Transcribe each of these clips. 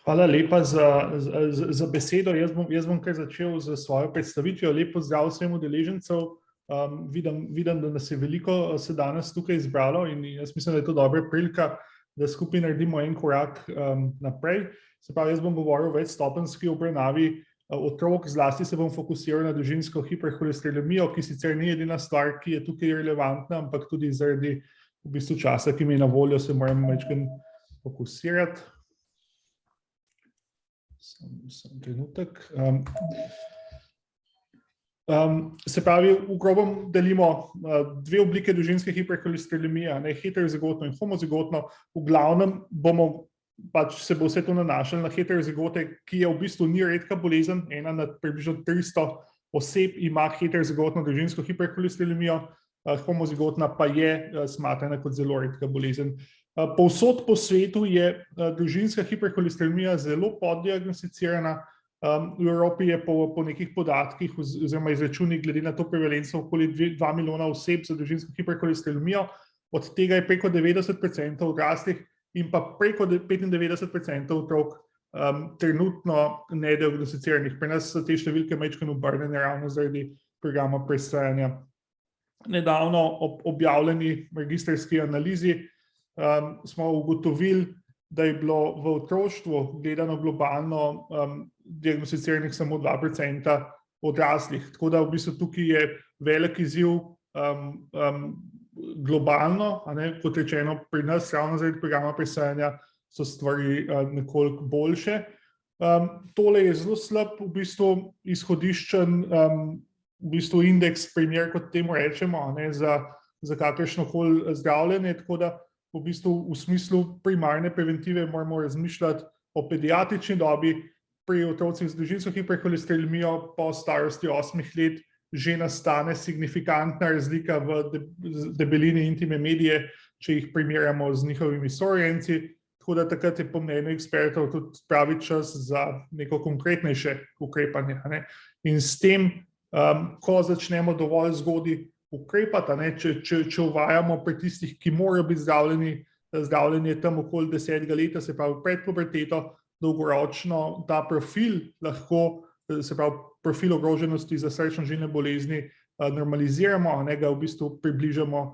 Hvala lepa za besedo. Jaz bom kar začel z svojo predstavitvijo. Lep pozdrav vsem udeležencev. Vidim, da nas je veliko se danes tukaj izbralo in jaz mislim, da je to dobra prilika, da skupaj naredimo en korak naprej. Se pravi, jaz bom govoril o večstopenjski obravnavi otrok, zlasti se bom fokusiral na družinsko hiperholesterolemijo, ki sicer ni edina stvar, ki je tukaj relevantna, ampak tudi zaradi v bistvu časa, ki mi je na voljo, se moram večkrat fokusirati. Sam trenutek. Se pravi, v grobem delimo dve oblike družinske hiperholesterolemije, heterozigotno in homozigotno. V glavnem se bo vse to nanašalo na heterozigote, ki je v bistvu ni redka bolezen. Ena na približno 300 oseb ima heterozigotno družinsko hiperholesterolemijo, homozigotna pa je smatrana kot zelo redka bolezen. Povsod po svetu je družinska hiperholesterolemija zelo poddiagnosticirana. V Evropi je po nekih podatkih oziroma izračunih glede na to prevalenco okoli 2 milijona oseb za družinsko hiperholesterolemijo, od tega je preko 90% odraslih in pa preko 95% otrok trenutno nediagnosticiranih. Pri nas so te številke majčkeno obrnjene ravno zaradi programa presajanja. Nedavno objavljeni registrski analizi smo ugotovili, da je bilo v otroštvu gledano globalno diagnosticiranih samo 2% odraslih. Tako da v bistvu tukaj je velik izziv globalno, kot rečeno pri nas, ravno zaradi programa presajanja so stvari nekoliko boljše. Tole je zelo slab v bistvu izhodiščen v bistvu indeks primer, kot temu rečemo, za kakršnokoli zdravljenje, tako da v bistvu v smislu primarne preventive moramo razmišljati o pediatrični dobi. Pri otrocih z družinsko hiperholesterolemijo po starosti 8 let že nastane signifikantna razlika v debelini intime medije, če jih primerjamo z njihovimi sorojenci, tako da takrat je po mnenju ekspertov tudi pravi čas za neko konkretnejše ukrepanje. In s tem, ko začnemo dovolj zgodaj ukrepati, če uvajamo pri tistih, ki morajo biti zdravljeni tam okoli 10. leta, se pravi pred puberteto, dolgoročno ta profil lahko, se pravi profil ogroženosti za srčno-žilne bolezni normaliziramo, ga v bistvu približamo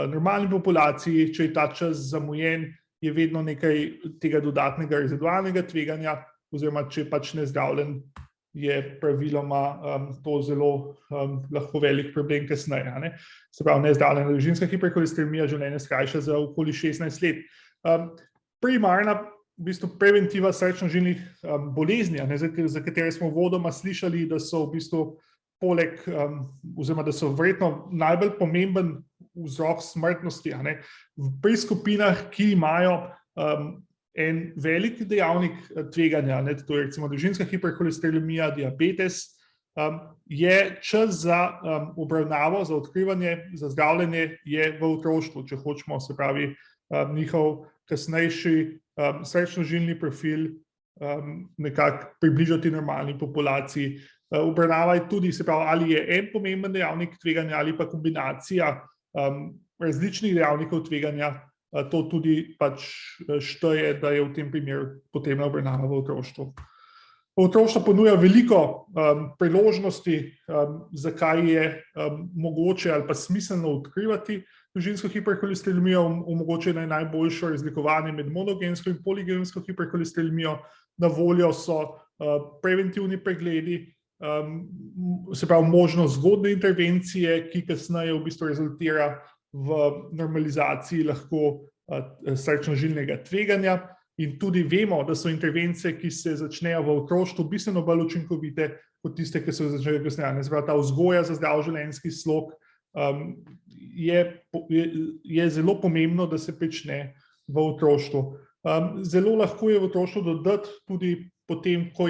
normalni populaciji. Če je ta čas zamujen, je vedno nekaj tega dodatnega rezidualnega tveganja, oziroma če pač nezdravljen, je praviloma to zelo lahko velik problem kasneje. Se pravi, nezdravljena družinska hiperholesterolemija življenje skrajša za okoli 16 let. Primarna v bistvu preventiva srčno-žilnih bolezni, za katere smo uvodoma slišali, da so v bistvu poleg, oziroma da so verjetno najbolj pomemben vzrok smrtnosti. Pri skupinah, ki imajo en velik dejavnik tveganja, to je recimo družinska hiperholesterolemija, diabetes, je čas za obravnavo, za odkrivanje, za zdravljenje je v otroštvu, če hočemo, se pravi, njihov kasnejši srčno-žilni profil nekako približati normalni populaciji. Obravnava je tudi, se pravi, ali je en pomemben dejavnik tveganja ali pa kombinacija različnih dejavnikov tveganja, to tudi pač šteje, da je v tem primeru potrebna obravnava v otroštvu. Otroštvo ponuja veliko priložnosti, zakaj je mogoče ali pa smiselno odkrivati družinsko hiperholesterolemijo, omogočeno je najboljše razlikovanje med monogensko in poligensko hiperholesterolemijo. Na voljo so preventivni pregledi, se pravi možnost zgodnje intervencije, ki kasneje v bistvu rezultira v normalizaciji lahko srčno-žilnega tveganja. In tudi vemo, da so intervencije, ki se začnejo v otroštvu, bistveno bolj učinkovite kot tiste, ki se začnejo kasneje. Se pravi, ta vzgoja za zdrav življenjski slog je zelo pomembno, da se prične v otroštvu. Zelo lahko je v otroštvu dodati tudi potem, ko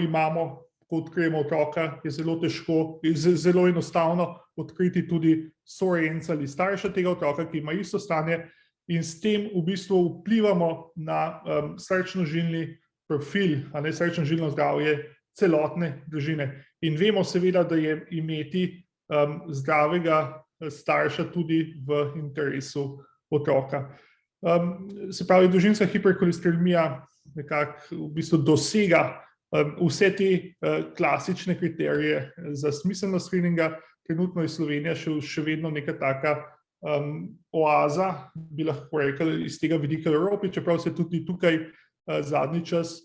odkrijemo otroka, je zelo težko, zelo enostavno odkriti tudi sorojenca ali starša tega otroka, ki ima isto stanje, in s tem v bistvu vplivamo na srčno-žilni profil, srčno-žilno zdravje celotne družine. In vemo seveda, da je imeti zdravega starša tudi v interesu otroka. Se pravi, družinska hiperholesterolemija nekako v bistvu dosega vse te klasične kriterije za smiselnost screeninga. Trenutno je Slovenija še vedno neka taka oaza, bi lahko rekli, iz tega vidika Evrope, čeprav se tudi tukaj zadnji čas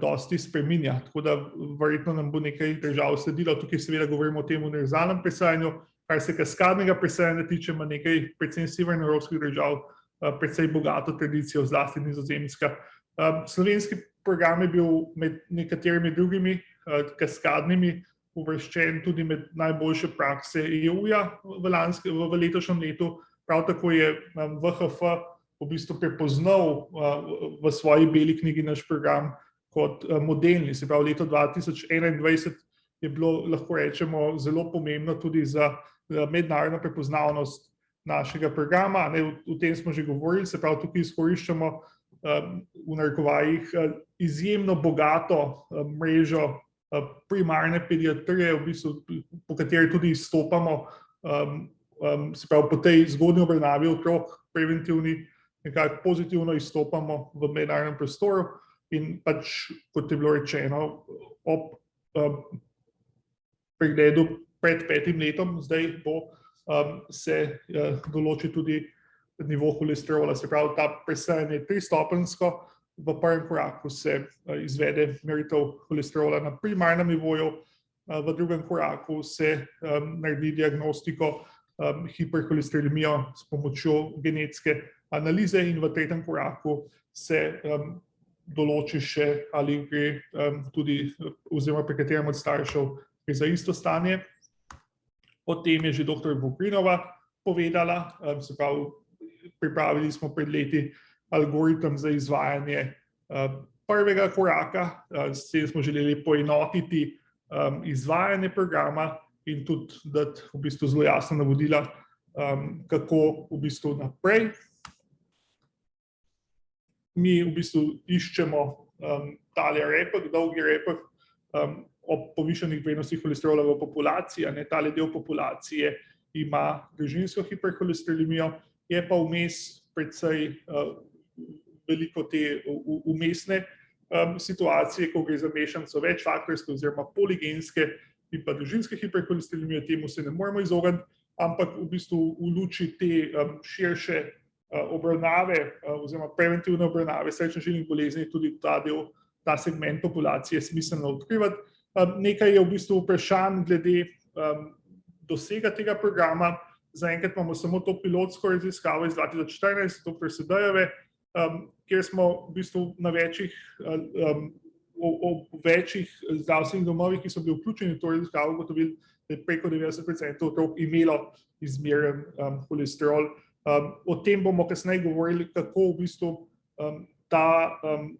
dosti spreminja. Tako da verjetno nam bo nekaj držav sledilo. Tukaj seveda govorimo o tem univerzalnem presajanju. Kar se kaskadnega presajanja tiče, ima nekaj predvsem severnoevropskih držav precej bogato tradicijo, zlasti Nizozemska. Slovenski program je bil med nekaterimi drugimi kaskadnimi uvrščen tudi med najboljše prakse EU-ja v letošnjem letu. Prav tako je VHF v bistvu prepoznal v svoji beli knjigi naš program kot modelni. Se pravi, leto 2021 je bilo, lahko rečemo, zelo pomembno tudi za mednarodno prepoznavnost našega programa. O tem smo že govorili, se pravi, tukaj izkoriščamo v narekovajih izjemno bogato mrežo primarne pediatrije, v bistvu, po kateri tudi izstopamo, se pravi, po tej zgodnji obravnavi otrok, preventivni, nekako pozitivno izstopamo v mednarodnem prostoru in pač, kot je bilo rečeno, ob pregledu pred 5 letom, zdaj bo se določi tudi nivo holesterola, se pravi, ta presajanje je 3-stopenjsko. V prvem koraku se izvede meritev holesterola na primarnem nivoju, v drugem koraku se naredi diagnostiko hiperholesterolemijo s pomočjo genetske analize in v tretjem koraku se določi še, ali gre tudi, oziroma pri katerem od staršev gre za isto stanje. O tem je že dr. Vogrinova povedala, se pravi, pripravili smo pred leti algoritem za izvajanje prvega koraka, s tem smo želeli poenotiti izvajanje programa in tudi dati v bistvu zelo jasna navodila, kako v bistvu naprej. Mi v bistvu iščemo tale repek, dolgi repek ob povišanih vrednostih holesterola v populaciji, tale del populacije ima družinsko hiperholesterolemijo, je pa vmes precej veliko te vmesne situacije, ko gre za mešanico večfaktorske oziroma poligenske in pa družinske hiperholesterolemijo, temu se ne moremo izogniti, ampak v bistvu v luči te širše obravnave oziroma preventivne obravnave srčno-žilnih bolezni tudi ta segment populacije smiselno odkrivati. Nekaj je v bistvu vprašanj glede dosega tega programa. Zaenkrat imamo samo to pilotsko raziskavo iz 2014, dr. Sedajeve, kjer smo v bistvu na večjih zdravstvenih domovih, ki so bili vključeni v to raziskavo, ugotovili, da je preko 90% otrok imelo izmeren holesterol. O tem bomo kasneje govorili, kako v bistvu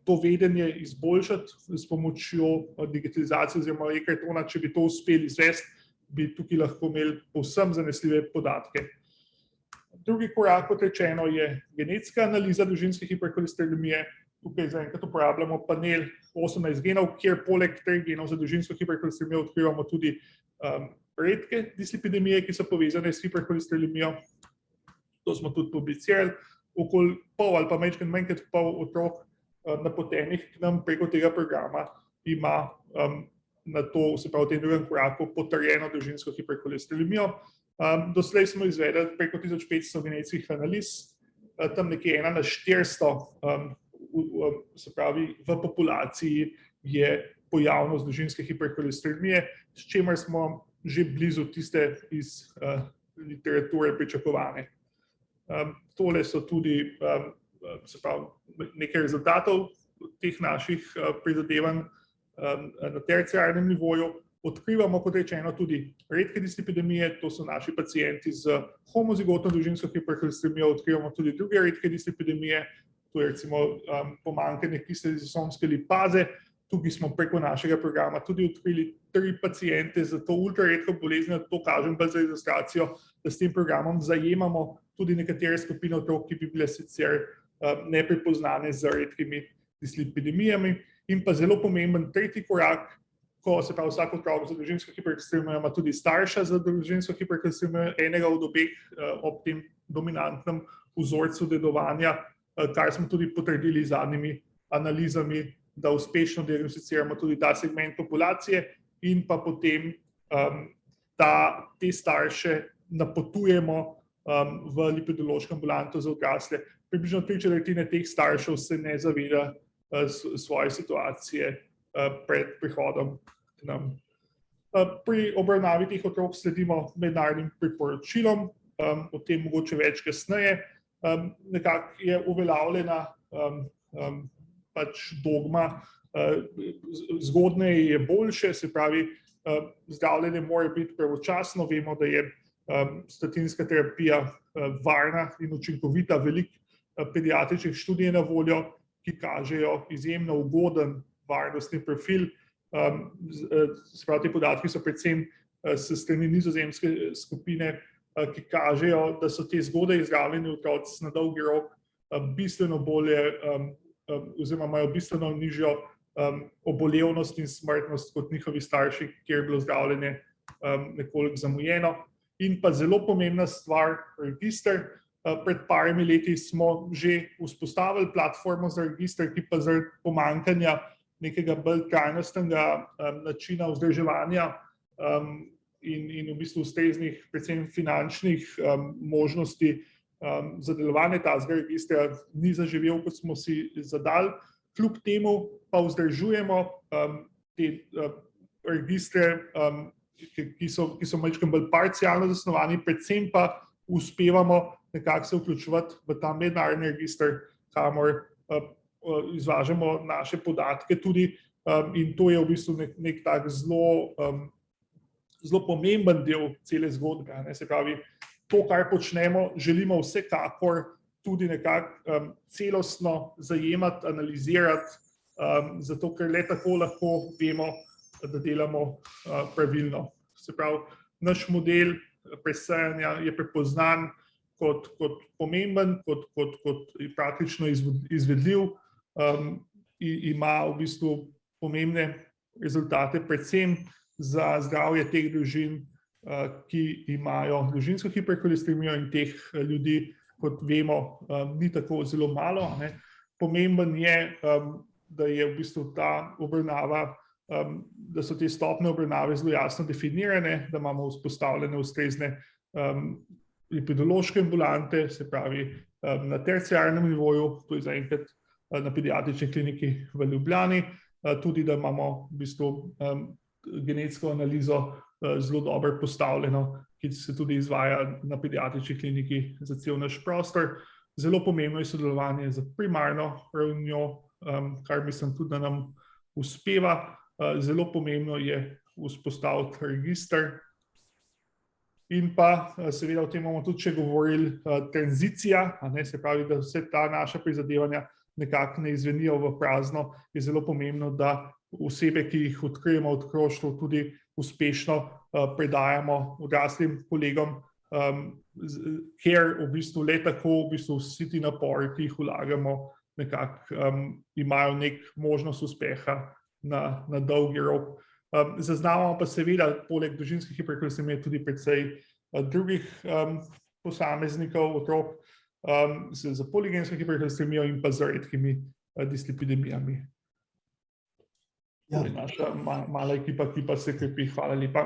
to vedenje izboljšati s pomočjo digitalizacije oziroma e-kartona. Če bi to uspeli izvesti, bi tukaj lahko imeli povsem zanesljive podatke. Drugi korak, kot rečeno, je genetska analiza družinske hiperholesterolemije. Tukaj zaenkrat uporabljamo panel 18 genov, kjer poleg 3 genov za družinsko hiperholesterolemijo odkrivamo tudi redke dislipidemije, ki so povezane s hiperholesterolemijo. To smo tudi publicirali. Okoli pol ali pa manj kot pol otrok napotenih k nam preko tega programa ima na to, se pravi v tem drugem koraku, potrjeno družinsko hiperholesterolemijo. Doslej smo izvedli preko 1500 genetskih analiz, tam nekje 1 na 400, se pravi v populaciji je pojavnost družinske hiperholesterolemije, s čimer smo že blizu tiste iz literature pričakovane. Tole so tudi, se pravi, nekaj rezultatov teh naših prizadevanj na terciarnem nivoju. Odkrivamo, kot rečeno, tudi redke dislipidemije, to so naši pacienti z homozigotno družinsko hiperholesterolemijo, odkrivamo tudi druge redke dislipidemije, to je recimo pomanjkanje kisle lizosomske lipaze. Tukaj smo preko našega programa tudi odkrili 3 paciente za to ultraredko boleznjo, to kažem bolj za ilustracijo, da s tem programom zajemamo tudi nekatere skupine otrok, ki bi bile sicer neprepoznane z redkimi dislipidemijami. In pa zelo pomemben tretji korak, ko se pravi vsak otrok za družinsko hiperholesterolemijo ima tudi starša za družinsko hiperholesterolemijo, enega od obeh ob tem dominantnem vzorcu dedovanja, kar smo tudi potrdili z zadnjimi analizami, da uspešno diagnosticiramo tudi ta segment populacije in pa potem te starše napotujemo v lipidološko ambulanto za odrasle. Približno 3/4 teh staršev se ne zaveda svoje situacije pred prihodom k nam. Pri obravnavi teh otrok sledimo mednarodnim priporočilom, o tem mogoče več kasneje. Nekako je uveljavljena pač dogma, zgodneje je boljše, se pravi, zdravljenje mora biti pravočasno. Vemo, da je statinska terapija varna in učinkovita. Veliko pediatričnih študij na voljo, ki kažejo izjemno ugoden varnostni profil. Se pravi, te podatki so predvsem s strani nizozemske skupine, ki kažejo, da so te zgodaj zdravljeni otroci na dolgi rok bistveno bolje oziroma imajo bistveno nižjo obolevnost in smrtnost kot njihovi starši, kjer je bilo zdravljenje nekoliko zamujeno. In pa zelo pomembna stvar, register. Pred parimi leti smo že vzpostavili platformo za register, ki pa zaradi pomanjkanja nekega bolj trajnostnega načina vzdrževanja in v bistvu ustreznih, predvsem finančnih možnosti za delovanje tazga registra ni zaživel, kot smo si zadali. Kljub temu pa vzdržujemo te registre, ki so majčkeno bolj parcialno zasnovani, predvsem pa uspevamo nekako se vključevati v ta mednarodni register, kamor izvažamo naše podatke tudi, in to je v bistvu nek tak zelo pomemben del cele zgodbe. Se pravi, to, kar počnemo, želimo vsekakor tudi nekako celostno zajemati, analizirati, zato ker le tako lahko vemo, da delamo pravilno. Se pravi, naš model presajanja je prepoznan kot pomemben, kot praktično izvedljiv, ima v bistvu pomembne rezultate, predvsem za zdravje teh družin, ki imajo družinsko hiperholesteremijo, in teh ljudi, kot vemo, ni tako zelo malo. Pomemben je, da je v bistvu ta obravnava, da so te stopnje obravnave zelo jasno definirane, da imamo vzpostavljene ustrezne lipidološke ambulante, se pravi na terciarnem nivoju, to je zaenkrat na pediatrični kliniki v Ljubljani, tudi da imamo v bistvu genetsko analizo zelo dobro postavljeno, ki se tudi izvaja na pediatrični kliniki za cel naš prostor. Zelo pomembno je sodelovanje z primarno ravnjo, kar mislim tudi, da nam uspeva. Zelo pomembno je vzpostaviti register. In pa seveda o tem bomo tudi še govorili, tranzicija, se pravi, da vse ta naša prizadevanja nekako ne izvenijo v prazno. Je zelo pomembno, da osebe, ki jih odkrijemo v otroštvu, tudi uspešno predajamo odraslim kolegom, ker v bistvu le tako v bistvu vsi ti napori, ki jih vlagamo, nekako imajo nek možnost uspeha na dolgi rok. Zaznavamo pa seveda poleg družinske hiperholesteremije tudi precej drugih posameznikov, otrok z poligensko hiperholesteremijo in pa z redkimi dislipidemijami. To je naša mala ekipa, ki pa se krepi. Hvala lepa.